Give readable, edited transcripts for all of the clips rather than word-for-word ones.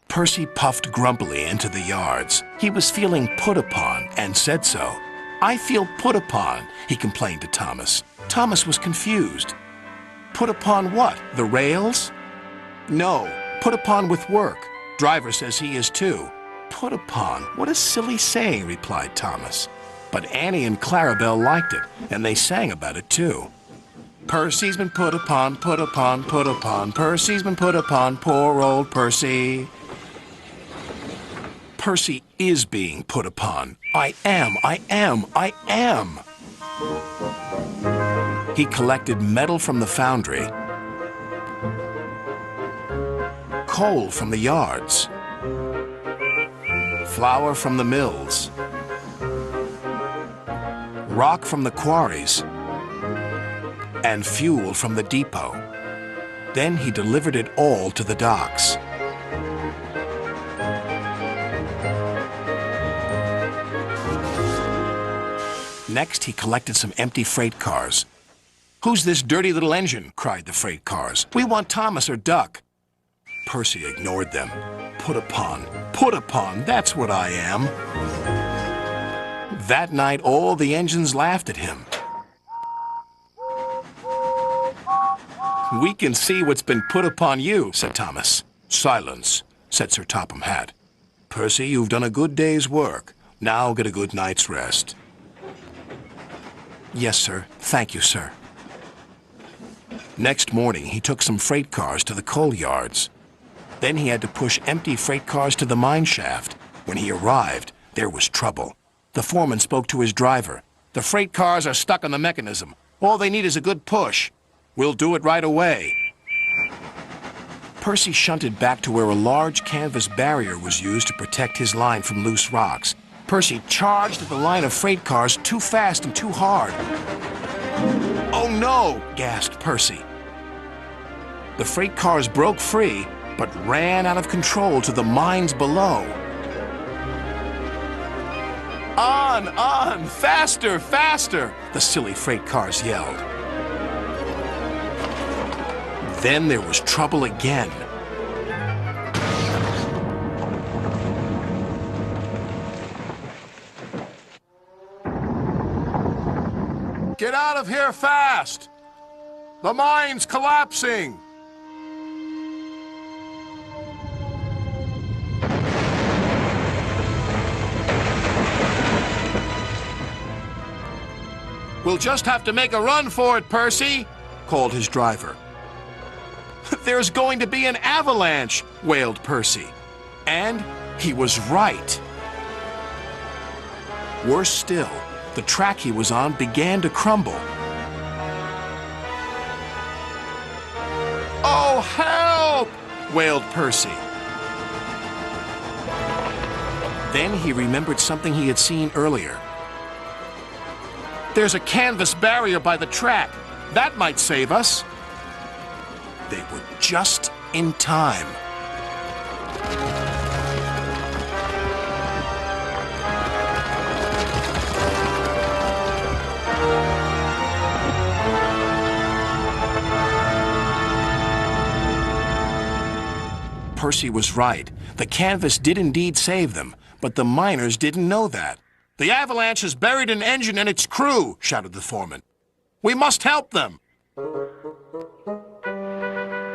Percy puffed grumpily into the yards. He was feeling put upon and said so. "I feel put upon," he complained to Thomas. Thomas was confused. Put upon what? The rails? No, put upon with work. Driver says he is too. Put upon? What a silly saying, replied Thomas. But Annie and Clarabelle liked it, and they sang about it too. Percy's been put upon, put upon, put upon. Percy's been put upon, poor old Percy. Percy is being put upon. I am. He collected metal from the foundry, coal from the yards, flour from the mills, rock from the quarries, and fuel from the depot. Then he delivered it all to the docks. Next, he collected some empty freight cars. "Who's this dirty little engine?" cried the freight cars. "We want Thomas or Duck." Percy ignored them. Put upon, that's what I am. That night, all the engines laughed at him. "We can see what's been put upon you," said Thomas. "Silence," said Sir Topham Hatt. "Percy, you've done a good day's work. Now get a good night's rest." "Yes, sir. Thank you, sir." Next morning, he took some freight cars to the coal yards. Then he had to push empty freight cars to the mine shaft. When he arrived, there was trouble. The foreman spoke to his driver. "The freight cars are stuck on the mechanism. All they need is a good push. We'll do it right away." Percy shunted back to where a large canvas barrier was used to protect his line from loose rocks. Percy charged at the line of freight cars too fast and too hard. "Oh no!" gasped Percy. The freight cars broke free, but ran out of control to the mines below. On! Faster, faster!" the silly freight cars yelled. Then there was trouble again. "Get out of here fast! The mine's collapsing!" "We'll just have to make a run for it, Percy," called his driver. "There's going to be an avalanche," wailed Percy. And he was right. Worse still, the track he was on began to crumble. "Oh, help!" wailed Percy. Then he remembered something he had seen earlier. "There's a canvas barrier by the track. That might save us." They were just in time. Percy was right. The canvas did indeed save them, but the miners didn't know that. "The avalanche has buried an engine and its crew," shouted the foreman. "We must help them."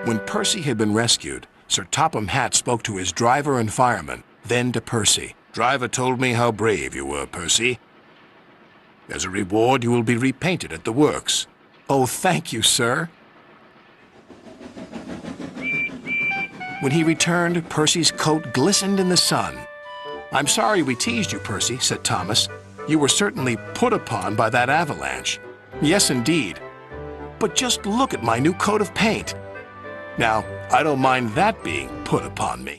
When Percy had been rescued, Sir Topham Hatt spoke to his driver and fireman, then to Percy. "Driver told me how brave you were, Percy. As a reward, you will be repainted at the works." "Oh, thank you, sir." When he returned, Percy's coat glistened in the sun. "I'm sorry we teased you, Percy," said Thomas. "You were certainly put upon by that avalanche." "Yes, indeed. But just look at my new coat of paint. Now, I don't mind that being put upon me."